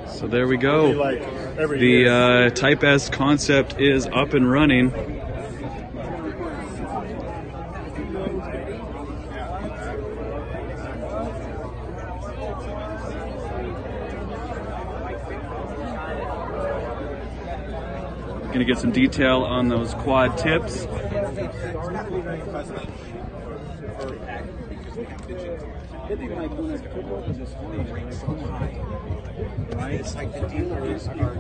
So there we go. The Type S Concept is up and running. Gonna get some detail on those quad tips. Right? It's like the dealers are